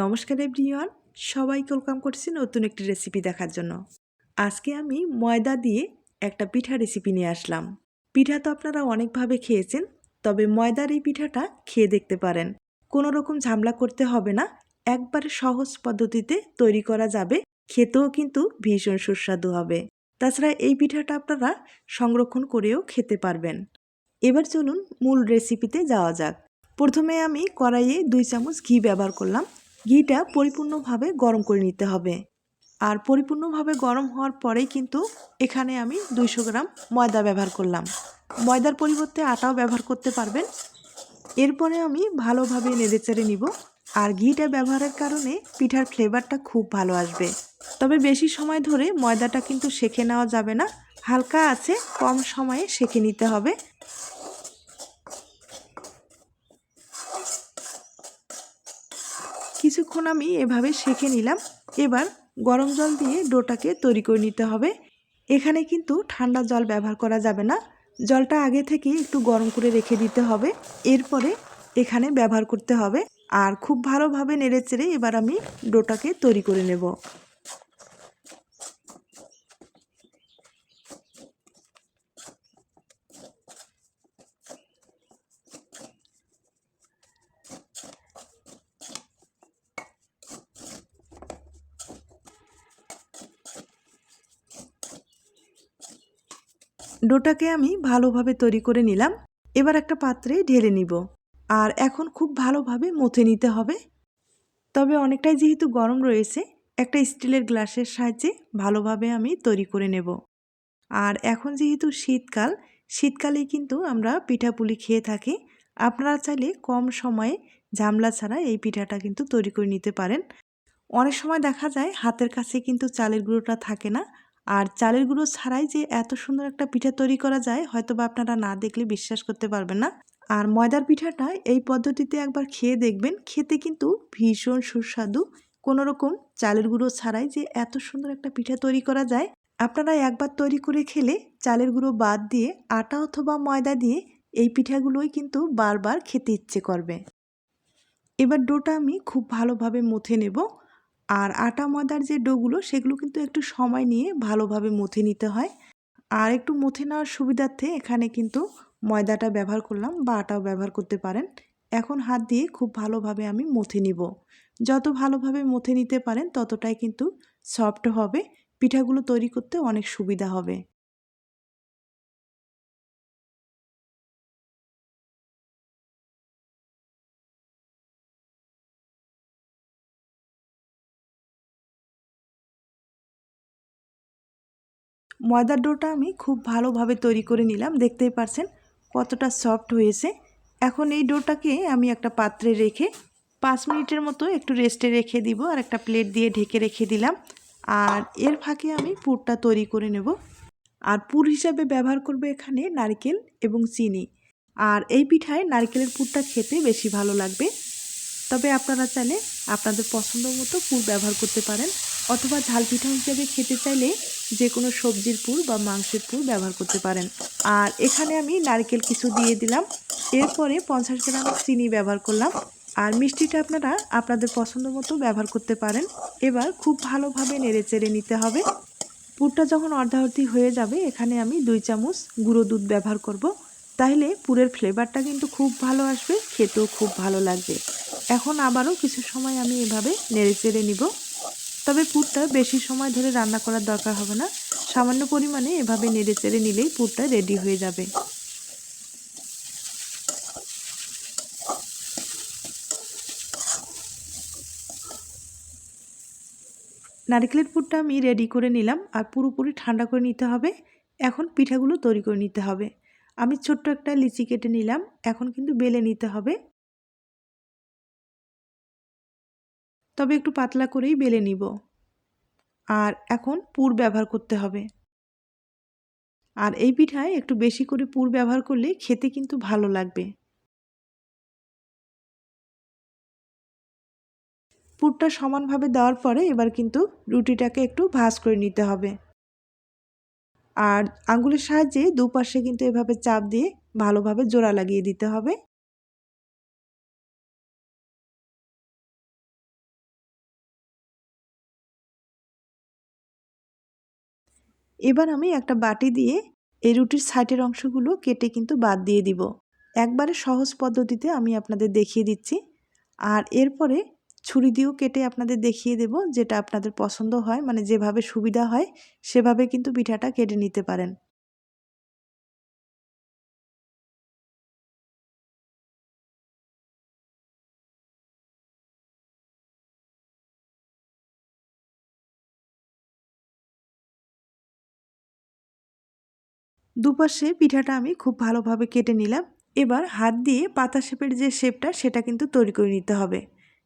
নমস্কার এভরিওয়ান, সবাইকে ওয়েলকাম করছি নতুন একটি রেসিপি দেখার জন্য। আজকে আমি ময়দা দিয়ে একটা পিঠা রেসিপি নিয়ে আসলাম। পিঠা তো আপনারা অনেকভাবে খেয়েছেন, তবে ময়দার এই পিঠাটা খেয়ে দেখতে পারেন। কোনো রকম ঝামেলা করতে হবে না, একবারে সহজ পদ্ধতিতে তৈরি করা যাবে, খেতেও কিন্তু ভীষণ সুস্বাদু হবে। তাছাড়া এই পিঠাটা আপনারা সংরক্ষণ করেও খেতে পারবেন। এবার চলুন মূল রেসিপিতে যাওয়া যাক। প্রথমে আমি কড়াইয়ে 2 চামচ ঘি ব্যবহার করলাম। ঘিটা পরিপূর্ণভাবে গরম করে নিতে হবে। আর পরিপূর্ণভাবে গরম হওয়ার পরেই কিন্তু এখানে আমি 200 গ্রাম ময়দা ব্যবহার করলাম। ময়দার পরিবর্তে আটাও ব্যবহার করতে পারবেন। এরপরে আমি ভালোভাবে নেড়েচেড়ে নিব। আর ঘিটা ব্যবহারের কারণে পিঠার ফ্লেভারটা খুব ভালো আসবে। তবে বেশি সময় ধরে ময়দাটা কিন্তু সেঁকে নেওয়া যাবে না, হালকা আছে কম সময়ে সেঁকে নিতে হবে। কিছুক্ষণ আমি এভাবে সেঁকে নিলাম। এবার গরম জল দিয়ে ডোটাকে তৈরি করে নিতে হবে। এখানে কিন্তু ঠান্ডা জল ব্যবহার করা যাবে না, জলটা আগে থেকে একটু গরম করে রেখে দিতে হবে, এরপরে এখানে ব্যবহার করতে হবে। আর খুব ভালোভাবে নেড়েচেড়ে এবার আমি ডোটাকে তৈরি করে নেব। ডোটাকে আমি ভালোভাবে তৈরি করে নিলাম। এবার একটা পাত্রে ঢেলে নিব। আর এখন খুব ভালোভাবে মথে নিতে হবে। তবে অনেকটাই যেহেতু গরম রয়েছে, একটা স্টিলের গ্লাসের সাহায্যে ভালোভাবে আমি তৈরি করে নেব। আর এখন যেহেতু শীতকালেই কিন্তু আমরা পিঠাপুলি খেয়ে থাকি। আপনারা চাইলে কম সময়ে ঝামেলা ছাড়া এই পিঠাটা কিন্তু তৈরি করে নিতে পারেন। অনেক সময় দেখা যায় হাতের কাছে কিন্তু চালের গুঁড়োটা থাকে না। আর চালের গুঁড়ো ছাড়াই যে এত সুন্দর একটা পিঠা তৈরি করা যায়, হয়তো বা আপনারা না দেখলে বিশ্বাস করতে পারবেন না। আর ময়দার পিঠাটা এই পদ্ধতিতে একবার খেয়ে দেখবেন, খেতে কিন্তু ভীষণ সুস্বাদু। কোনো রকম চালের গুঁড়ো ছাড়াই যে এত সুন্দর একটা পিঠা তৈরি করা যায়, আপনারা একবার তৈরি করে খেলে চালের গুঁড়ো বাদ দিয়ে আটা অথবা ময়দা দিয়ে এই পিঠাগুলোই কিন্তু বারবার খেতে ইচ্ছে করবে। এবার ডোটা আমি খুব ভালোভাবে মথে নেব। আর আটা ময়দার যে ডোগুলো সেগুলো কিন্তু একটু সময় নিয়ে ভালোভাবে মথে নিতে হয়। আর একটু মথে নেওয়ার সুবিধার্থে এখানে কিন্তু ময়দাটা ব্যবহার করলাম, বা আটাও ব্যবহার করতে পারেন। এখন হাত দিয়ে খুব ভালোভাবে আমি মথে নিব। যত ভালোভাবে মথে নিতে পারেন ততটাই কিন্তু সফট হবে, পিঠাগুলো তৈরি করতে অনেক সুবিধা হবে। ময়দার ডোটা আমি খুব ভালোভাবে তৈরি করে নিলাম, দেখতেই পারছেন কতটা সফট হয়েছে। এখন এই ডোটাকে আমি একটা পাত্রে রেখে 5 মিনিটের মতো একটু রেস্টে রেখে দিব। আর একটা প্লেট দিয়ে ঢেকে রেখে দিলাম। আর এর ফাঁকে আমি পুরটা তৈরি করে নেব। আর পুর হিসাবে ব্যবহার করব এখানে নারকেল এবং চিনি। আর এই পিঠায় নারকেলের পুরটা খেতে বেশি ভালো লাগবে। তবে আপনারা চাইলে আপনাদের পছন্দ মতো পুর ব্যবহার করতে পারেন, অথবা ঝাল পিঠা হিসেবে খেতে চাইলে যে কোনো সবজির পুর বা মাংসের পুর ব্যবহার করতে পারেন। আর এখানে আমি নারকেল কিছু দিয়ে দিলাম। এরপরে 50 গ্রাম চিনি ব্যবহার করলাম। আর মিষ্টিটা আপনারা আপনাদের পছন্দ মতো ব্যবহার করতে পারেন। এবার খুব ভালোভাবে নেড়েচেড়ে নিতে হবে। পুরটা যখন অর্ধাঅর্ধি হয়ে যাবে, এখানে আমি 2 চামচ গুঁড়ো দুধ ব্যবহার করব। তাহলে পুরের ফ্লেভারটা কিন্তু খুব ভালো আসবে, খেতেও খুব ভালো লাগবে। এখন আবারও কিছু সময় আমি এভাবে নেড়েচেড়ে নিব। তবে পুরটা বেশি সময় ধরে রান্না করার দরকার হবে না, সামান্য পরিমাণে এভাবে নেড়েচেড়ে নিলেই পুরটা রেডি হয়ে যাবে। নারকেলের পুরটা আমি রেডি করে নিলাম। আর পুরোপুরি ঠান্ডা করে নিতে হবে। এখন পিঠাগুলো তৈরি করে নিতে হবে। আমি ছোট্ট একটা লিচি কেটে নিলাম। এখন কিন্তু বেলে নিতে হবে, তবে একটু পাতলা করেই বেলে নিব। আর এখন পুর ব্যবহার করতে হবে। আর এই পিঠায় একটু বেশি করে পুর ব্যবহার করলে খেতে কিন্তু ভালো লাগবে। পুরটা সমানভাবে দেওয়ার পরে এবার কিন্তু রুটিটাকে একটু ভাঁজ করে নিতে হবে। আর আঙ্গুলের সাহায্যে দুপাশে কিন্তু এভাবে চাপ দিয়ে ভালোভাবে জোড়া লাগিয়ে দিতে হবে। এবার আমি একটা বাটি দিয়ে এই রুটির সাইডের অংশগুলো কেটে কিন্তু বাদ দিয়ে দিব। একবারে সহজ পদ্ধতিতে আমি আপনাদের দেখিয়ে দিচ্ছি। আর এরপরে ছুরি দিয়েও কেটে আপনাদের দেখিয়ে দেব, যেটা আপনাদের পছন্দ হয়, মানে যেভাবে সুবিধা হয় সেভাবে কিন্তু পিঠাটা কেটে নিতে পারেন। দুপাশে পিঠাটা আমি খুব ভালোভাবে কেটে নিলাম। এবার হাত দিয়ে পাতা শেপের যে শেপটা সেটা কিন্তু তৈরি করে নিতে হবে।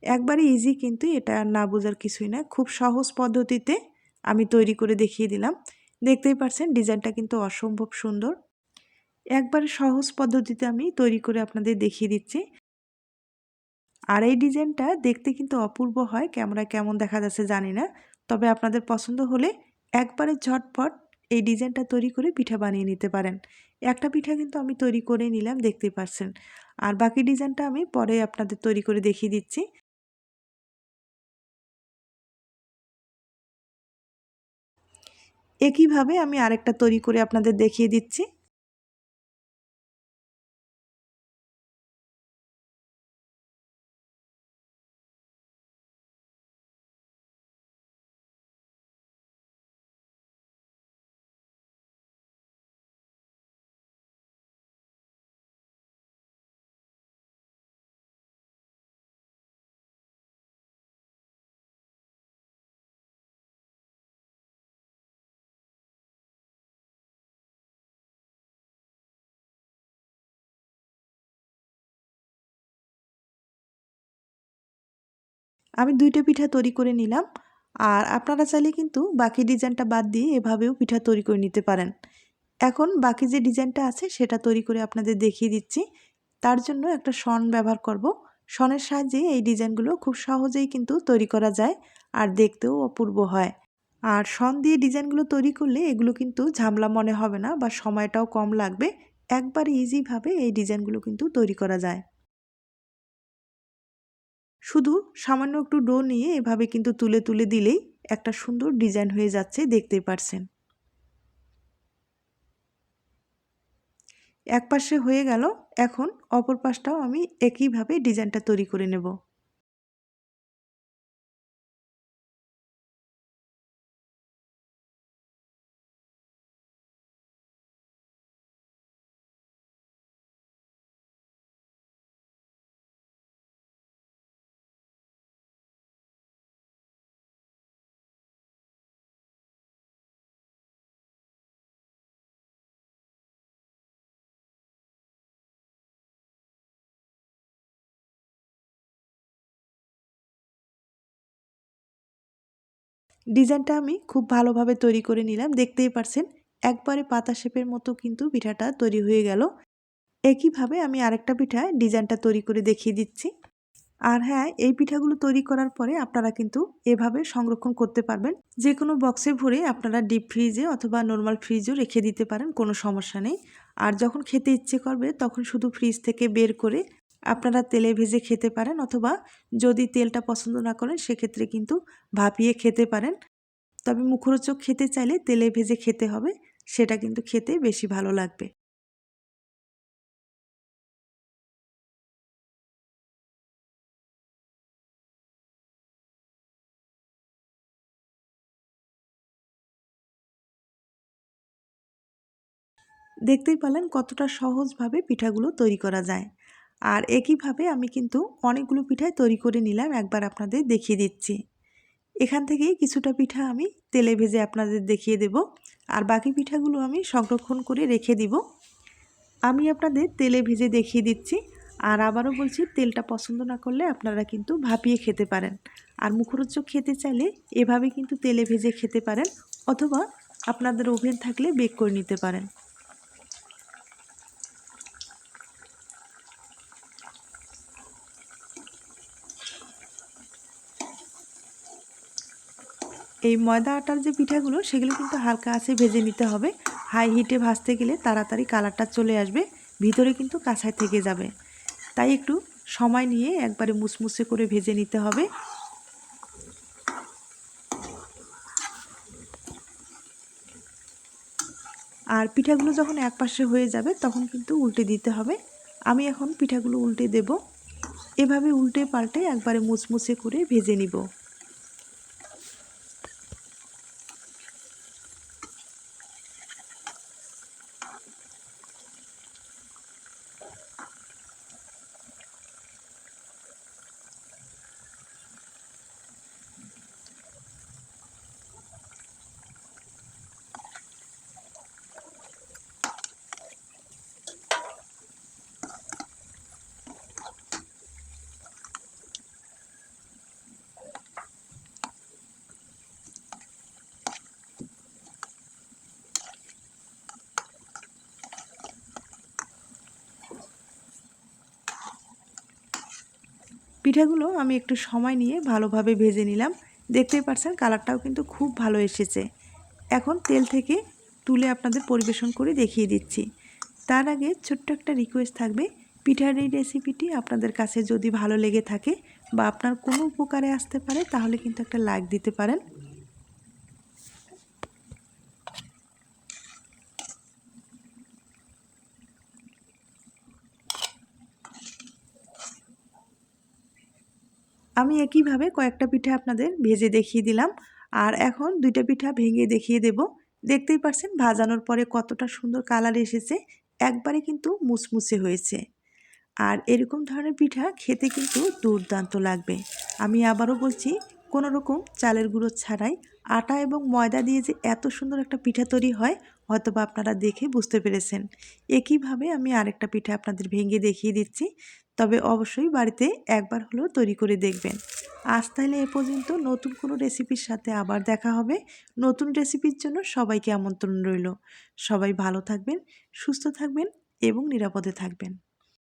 একবারে ইজি, কিন্তু এটা না বোঝার কিছুই না, খুব সহজ পদ্ধতিতে আমি তৈরি করে দেখিয়ে দিলাম। দেখতেই পাচ্ছেন ডিজাইনটা কিন্তু অসম্ভব সুন্দর। একবারে সহজ পদ্ধতিতে আমি তৈরি করে আপনাদের দেখিয়ে দিচ্ছি। আর এই ডিজাইনটা দেখতে কিন্তু অপূর্ব হয়, ক্যামেরায় কেমন দেখা যাচ্ছে জানি না, তবে আপনাদের পছন্দ হলে একবারে ঝটপট এই ডিজাইনটা তৈরি করে পিঠা বানিয়ে নিতে পারেন। একটা পিঠা কিন্তু আমি তৈরি করে নিলাম, দেখতেই পাচ্ছেন। আর বাকি ডিজাইনটা আমি পরে আপনাদের তৈরি করে দেখিয়ে দিচ্ছি। একইভাবে আমি আরেকটা তৈরি করে আপনাদের দেখিয়ে দিচ্ছি। আমি ২টা পিঠা তৈরি করে নিলাম। আর আপনারা চাইলে কিন্তু বাকি ডিজাইনটা বাদ দিয়ে এভাবেও পিঠা তৈরি করে নিতে পারেন। এখন বাকি যে ডিজাইনটা আছে সেটা তৈরি করে আপনাদের দেখিয়ে দিচ্ছি। তার জন্য একটা শন ব্যবহার করব। শনের সাহায্যে এই ডিজাইনগুলো খুব সহজেই কিন্তু তৈরি করা যায়, আর দেখতেও অপূর্ব হয়। আর শন দিয়ে ডিজাইনগুলো তৈরি করলে এগুলো কিন্তু ঝামেলা মনে হবে না, বা সময়টাও কম লাগবে। একবারে ইজিভাবে এই ডিজাইনগুলো কিন্তু তৈরি করা যায়। শুধু সামান্য একটু ডো নিয়ে এভাবে কিন্তু তুলে তুলে দিলেই একটা সুন্দর ডিজাইন হয়ে যাচ্ছে, দেখতেই পারছেন। এক পাশে হয়ে গেল, এখন অপর পাশটাও আমি একইভাবে ডিজাইনটা তৈরি করে নেব। ডিজাইনটা আমি খুব ভালোভাবে তৈরি করে নিলাম, দেখতেই পারছেন। একবারে পাতা শেপের মতো কিন্তু পিঠাটা তৈরি হয়ে গেল। একইভাবে আমি আরেকটা পিঠা ডিজাইনটা তৈরি করে দেখিয়ে দিচ্ছি। আর হ্যাঁ, এই পিঠাগুলো তৈরি করার পরে আপনারা কিন্তু এভাবে সংরক্ষণ করতে পারবেন। যে কোনো বক্সে ভরে আপনারা ডিপ ফ্রিজে অথবা নর্মাল ফ্রিজেও রেখে দিতে পারেন, কোনো সমস্যা নেই। আর যখন খেতে ইচ্ছে করবে তখন শুধু ফ্রিজ থেকে বের করে আপনারা তেলে ভেজে খেতে পারেন, অথবা যদি তেলটা পছন্দ না করেন সেক্ষেত্রে কিন্তু ভাপিয়ে খেতে পারেন। তবে মুখরোচক খেতে চাইলে তেলে ভেজে খেতে হবে, সেটা কিন্তু খেতে বেশি ভালো লাগবে। দেখতেই পেলেন কতটা সহজভাবে পিঠাগুলো তৈরি করা যায়। আর একইভাবে আমি কিন্তু অনেকগুলো পিঠাই তৈরি করে নিলাম, একবার আপনাদের দেখিয়ে দিচ্ছি। এখান থেকেই কিছুটা পিঠা আমি তেলে ভেজে আপনাদের দেখিয়ে দেব, আর বাকি পিঠাগুলো আমি সংরক্ষণ করে রেখে দিব। আমি আপনাদের তেলে ভেজে দেখিয়ে দিচ্ছি। আর আবারও বলছি, তেলটা পছন্দ না করলে আপনারা কিন্তু ভাপিয়ে খেতে পারেন। আর মুখরোচক খেতে চাইলে এভাবে কিন্তু তেলে ভেজে খেতে পারেন, অথবা আপনাদের ওভেন থাকলে বেক করে নিতে পারেন। এই ময়দা আটার যে পিঠাগুলো সেগুলো কিন্তু হালকা আঁচে ভেজে নিতে হবে। হাই হিটে ভাজতে গেলে তাড়াতাড়ি কালারটা চলে আসবে, ভিতরে কিন্তু কাঁচায় থেকে যাবে। তাই একটু সময় নিয়ে একবারে মুচমুচে করে ভেজে নিতে হবে। আর পিঠাগুলো যখন এক পাশে হয়ে যাবে তখন কিন্তু উল্টে দিতে হবে। আমি এখন পিঠাগুলো উল্টে দেব। এভাবে উল্টে পাল্টে একবারে মুচমুচে করে ভেজে নিব। পিঠাগুলো আমি একটু সময় নিয়ে ভালোভাবে ভেজে নিলাম। দেখতেই পাচ্ছেন কালারটাও কিন্তু খুব ভালো এসেছে। এখন তেল থেকে তুলে আপনাদের পরিবেশন করে দেখিয়ে দিচ্ছি। তার আগে ছোট্ট একটা রিকোয়েস্ট থাকবে, পিঠার এই রেসিপিটি আপনাদের কাছে যদি ভালো লেগে থাকে বা আপনার কোনো উপকারে আসতে পারে তাহলে কিন্তু একটা লাইক দিতে পারেন। আমি একইভাবে কয়েকটা পিঠা আপনাদের ভেজে দেখিয়ে দিলাম। আর এখন ২টা পিঠা ভেঙে দেখিয়ে দেব। দেখতেই পাচ্ছেন ভাজানোর পরে কতটা সুন্দর কালার এসেছে। একবারে কিন্তু মুচমুচে হয়েছে। আর এরকম ধরনের পিঠা খেতে কিন্তু দুর্দান্ত লাগবে। আমি আবারও বলছি, কোনো রকম চালের গুঁড়ো ছাড়াই আটা এবং ময়দা দিয়ে যে এত সুন্দর একটা পিঠা তৈরি হয় হয়তোবা আপনারা দেখে বুঝতে পেরেছেন। একইভাবে আমি আরেকটা পিঠা আপনাদের ভেঙে দেখিয়ে দিচ্ছি। তবে অবশ্যই বাড়িতে একবার হলেও তৈরি করে দেখবেন। আজ তাহলে এ পর্যন্ত, নতুন কোনো রেসিপির সাথে আবার দেখা হবে। নতুন রেসিপির জন্য সবাইকে আমন্ত্রণ রইল। সবাই ভালো থাকবেন, সুস্থ থাকবেন এবং নিরাপদে থাকবেন।